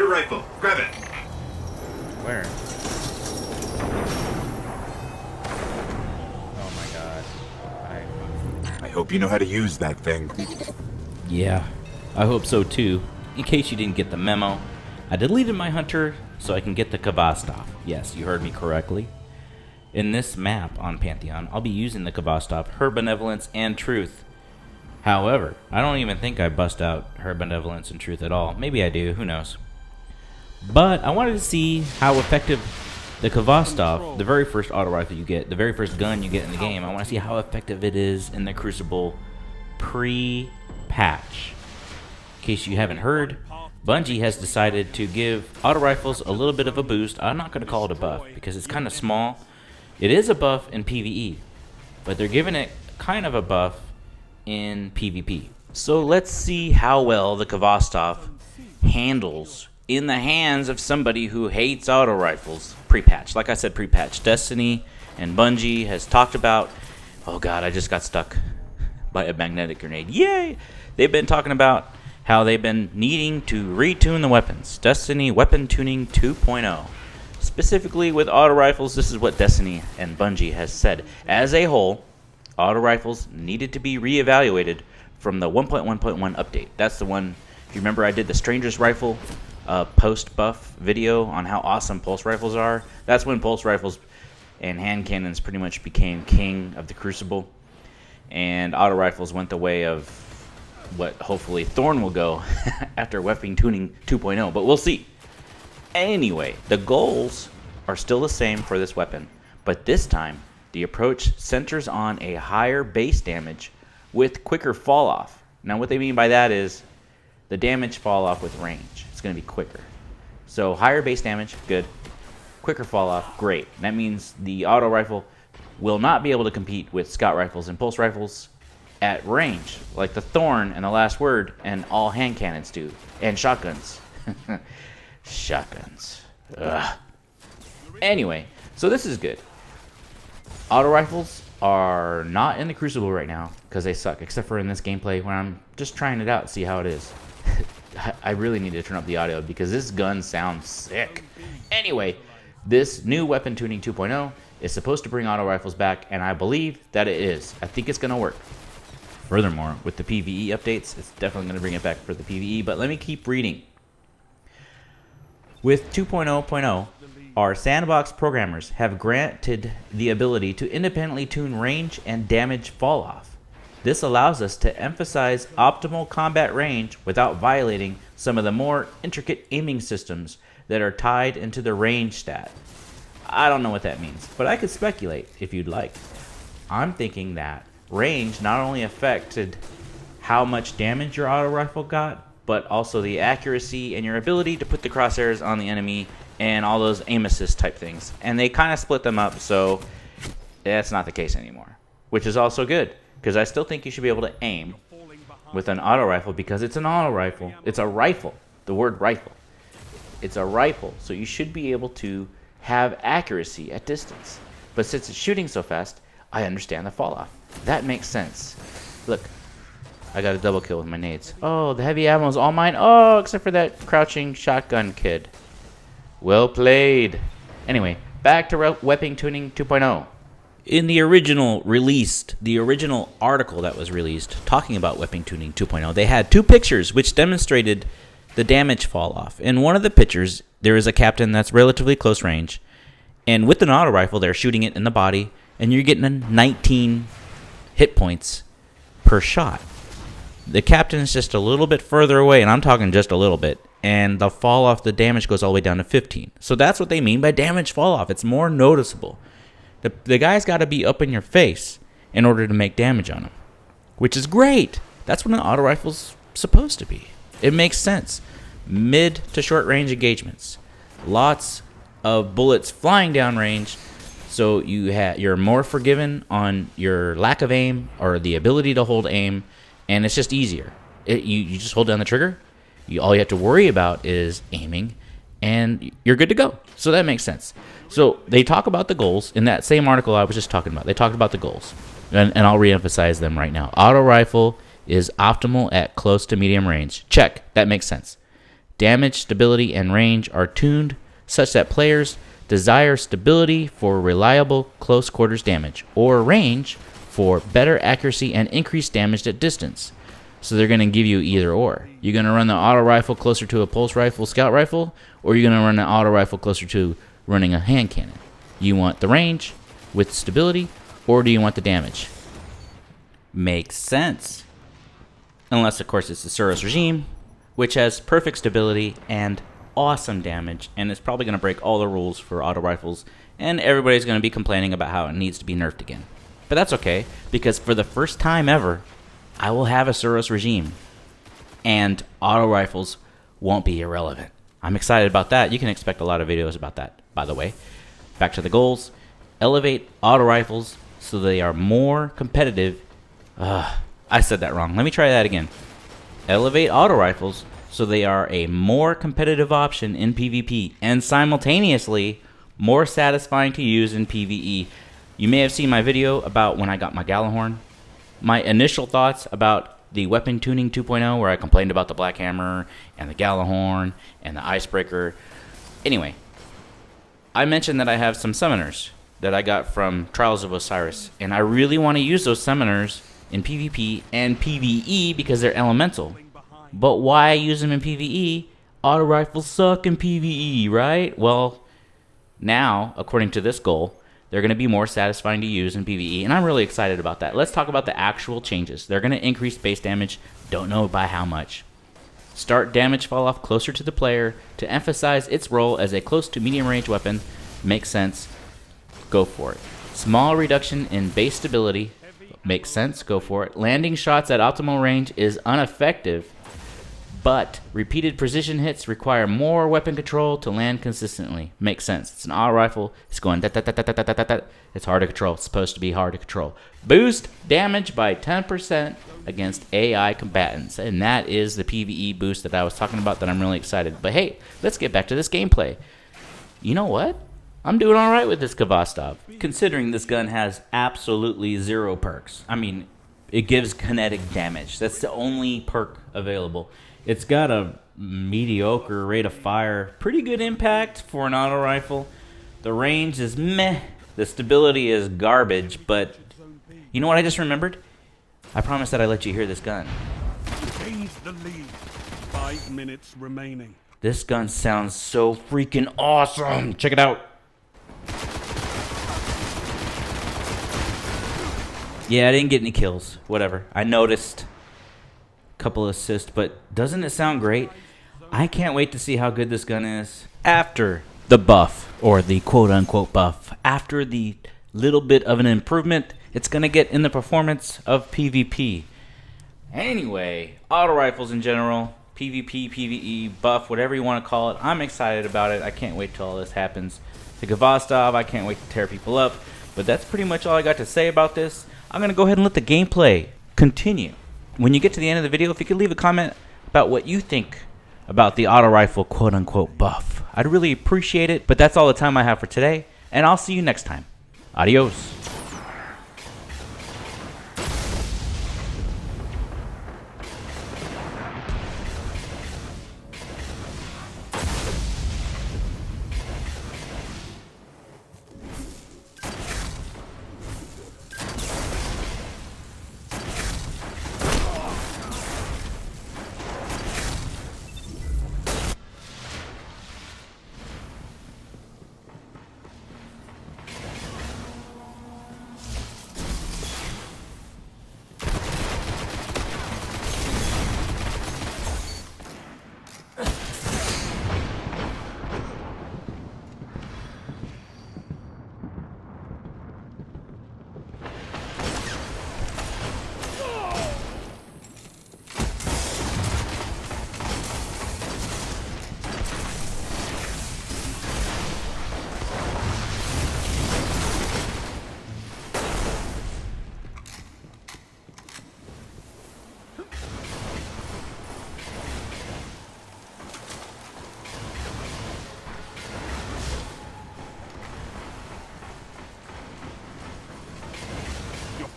a rifle. Grab it. Where? Oh my god. I hope you know how to use that thing. Yeah, I hope so too. In case you didn't get the memo, I deleted my hunter so I can get the Khvostov. Yes, you heard me correctly. In this map on Pantheon, I'll be using the Khvostov, Her Benevolence, and Truth. However, I don't even think I bust out Her Benevolence and Truth at all. Maybe I do, who knows. But I wanted to see how effective the Khvostov, the very first auto rifle you get, the very first gun you get in the game, I want to see how effective it is in the Crucible pre-patch. In case you haven't heard, Bungie has decided to give auto rifles a little bit of a boost. I'm not going to call it a buff because it's kind of small. It is a buff in PvE, but they're giving it kind of a buff in PvP. So let's see how well the Khvostov handles in the hands of somebody who hates auto rifles pre-patch. Like I said, pre-patch. Destiny and Bungie has talked about, oh god, I just got stuck by a magnetic grenade. Yay! They've been talking about how they've been needing to retune the weapons. Destiny Weapon Tuning 2.0. Specifically with auto rifles, this is what Destiny and Bungie has said. As a whole, auto rifles needed to be reevaluated from the 1.1.1 update. That's the one, if you remember, I did the Stranger's Rifle post-buff video on how awesome pulse rifles are. That's when pulse rifles and hand cannons pretty much became king of the Crucible. And auto rifles went the way of what hopefully Thorn will go after Weapon Tuning 2.0, but we'll see. Anyway, the goals are still the same for this weapon, but this time the approach centers on a higher base damage with quicker fall off. Now what they mean by that is the damage fall off with range. It's going to be quicker. So higher base damage, good. Quicker fall off, great. That means the auto rifle will not be able to compete with scout rifles and pulse rifles at range, like the Thorn and the Last Word and all hand cannons do, and shotguns. Shotguns. Ugh. Anyway, so this is good. Auto rifles are not in the Crucible right now because they suck, except for in this gameplay where I'm just trying it out, see how it is. I really need to turn up the audio because this gun sounds sick. Anyway, this new Weapon Tuning 2.0 is supposed to bring auto rifles back, and I believe that it is. I think it's going to work. Furthermore, with the PvE updates, it's definitely going to bring it back for the PvE, but let me keep reading. With 2.0.0, our sandbox programmers have granted the ability to independently tune range and damage fall-off. This allows us to emphasize optimal combat range without violating some of the more intricate aiming systems that are tied into the range stat. I don't know what that means, but I could speculate if you'd like. I'm thinking that range not only affected how much damage your auto rifle got, but also the accuracy and your ability to put the crosshairs on the enemy and all those aim assist type things. And they kind of split them up, so that's not the case anymore, which is also good, because I still think you should be able to aim with an auto rifle because it's an auto rifle. It's a rifle. The word rifle. It's a rifle, so you should be able to have accuracy at distance. But since it's shooting so fast, I understand the fall off. That makes sense. Look, I got a double kill with my nades. Oh, the heavy ammo is all mine. Oh, except for that crouching shotgun kid. Well played. Anyway, back to Weapon Tuning 2.0. In the original article that was released talking about Weapon Tuning 2.0, they had two pictures which demonstrated the damage fall off. In one of the pictures, there is a captain that's relatively close range, and with an auto rifle, they're shooting it in the body, and you're getting 19 hit points per shot. The captain is just a little bit further away, and I'm talking just a little bit, and the fall off, the damage goes all the way down to 15. So that's what they mean by damage fall off. It's more noticeable. The guy's got to be up in your face in order to make damage on him, which is great. That's what an auto rifle's supposed to be. It makes sense. Mid to short range engagements. Lots of bullets flying down range, so you're more forgiven on your lack of aim or the ability to hold aim, and it's just easier. You just hold down the trigger. All you have to worry about is aiming, and you're good to go. So that makes sense. So they talk about the goals in that same article I was just talking about. They talked about the goals, and I'll reemphasize them right now. Auto rifle is optimal at close to medium range. Check. That makes sense. Damage, stability, and range are tuned such that players desire stability for reliable close quarters damage, or range for better accuracy and increased damage at distance. So they're going to give you either or. You're going to run the auto rifle closer to a pulse rifle, scout rifle, or you're going to run the auto rifle closer to running a hand cannon. You want the range with stability, or do you want the damage? Makes sense. Unless, of course, it's the Suros regime, which has perfect stability and awesome damage, and it's probably going to break all the rules for auto rifles, and everybody's going to be complaining about how it needs to be nerfed again. But that's okay, because for the first time ever, I will have a Suros regime, and auto rifles won't be irrelevant. I'm excited about that. You can expect a lot of videos about that, by the way. Back to the goals. Elevate auto rifles so they are more competitive. I said that wrong. Let me try that again. Elevate auto rifles so they are a more competitive option in PvP and simultaneously more satisfying to use in PvE. You may have seen my video about when I got my Gallahorn. My initial thoughts about the weapon tuning 2.0, where I complained about the Black Hammer and the Gallahorn and the Icebreaker. Anyway, I mentioned that I have some summoners that I got from Trials of Osiris, and I really want to use those summoners in PvP and PvE because they're elemental. But why use them in PvE? Auto rifles suck in PvE, right? Well, now, according to this goal, they're going to be more satisfying to use in PvE, and I'm really excited about that. Let's talk about the actual changes. They're going to increase base damage, don't know by how much. Start damage fall off closer to the player to emphasize its role as a close to medium range weapon. Makes sense. Go for it. Small reduction in base stability. Makes sense. Go for it. Landing shots at optimal range is ineffective, but repeated precision hits require more weapon control to land consistently. Makes sense. It's an auto rifle. It's going da-da-da-da-da-da-da. It's hard to control. It's supposed to be hard to control. Boost damage by 10% against AI combatants. And that is the PvE boost that I was talking about that I'm really excited. But hey, let's get back to this gameplay. You know what? I'm doing all right with this Khvostov, considering this gun has absolutely zero perks. I mean, it gives kinetic damage. That's the only perk available. It's got a mediocre rate of fire, pretty good impact for an auto rifle. The range is meh. The stability is garbage, but you know what I just remembered? I promised that I'd let you hear this gun. Gains the lead. 5 minutes remaining. This gun sounds so freaking awesome. Check it out. Yeah, I didn't get any kills. Whatever. I noticed a couple assists, but doesn't it sound great? I can't wait to see how good this gun is after the buff, or the quote-unquote buff. After the little bit of an improvement it's going to get in the performance of PvP. Anyway, auto rifles in general, PvP, PvE, buff, whatever you want to call it, I'm excited about it. I can't wait till all this happens. The Khvostov, I can't wait to tear people up. But that's pretty much all I got to say about this. I'm going to go ahead and let the gameplay continue. When you get to the end of the video, if you could leave a comment about what you think about the auto rifle quote-unquote buff, I'd really appreciate it. But that's all the time I have for today, and I'll see you next time. Adios.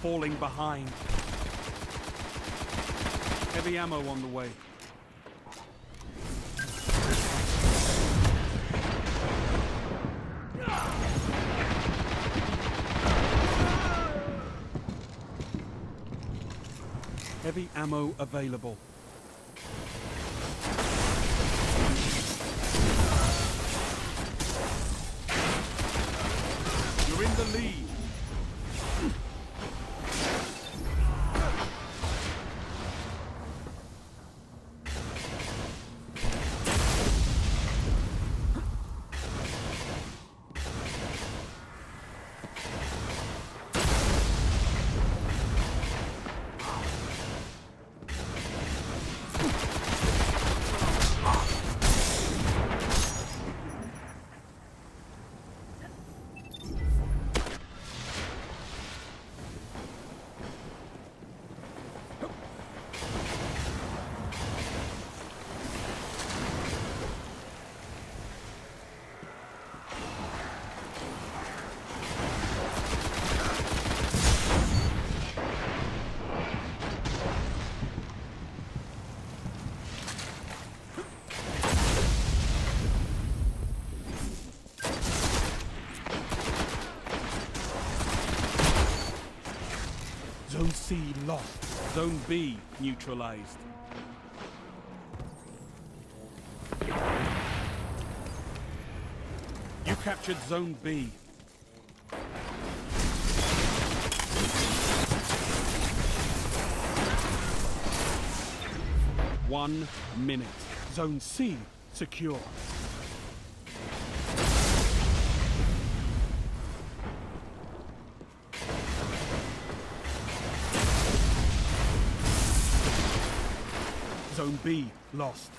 Falling behind. Heavy ammo on the way. Heavy ammo available. You're in the lead. Zone C lost. Zone B neutralized. You captured Zone B. One minute. Zone C secure. Zone B lost.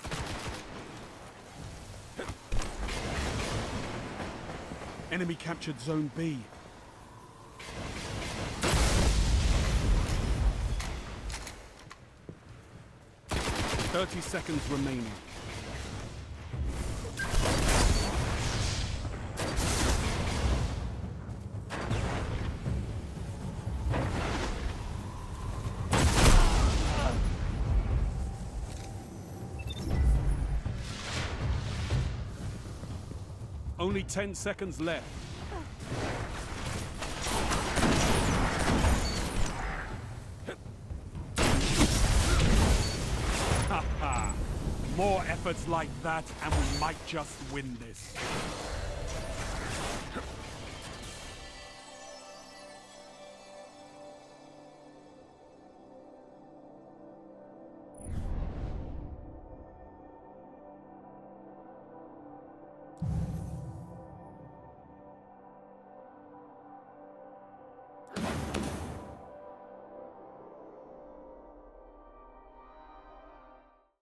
Enemy captured Zone B. "30 seconds remaining. Only 10 seconds left. Haha. More efforts like that and we might just win this.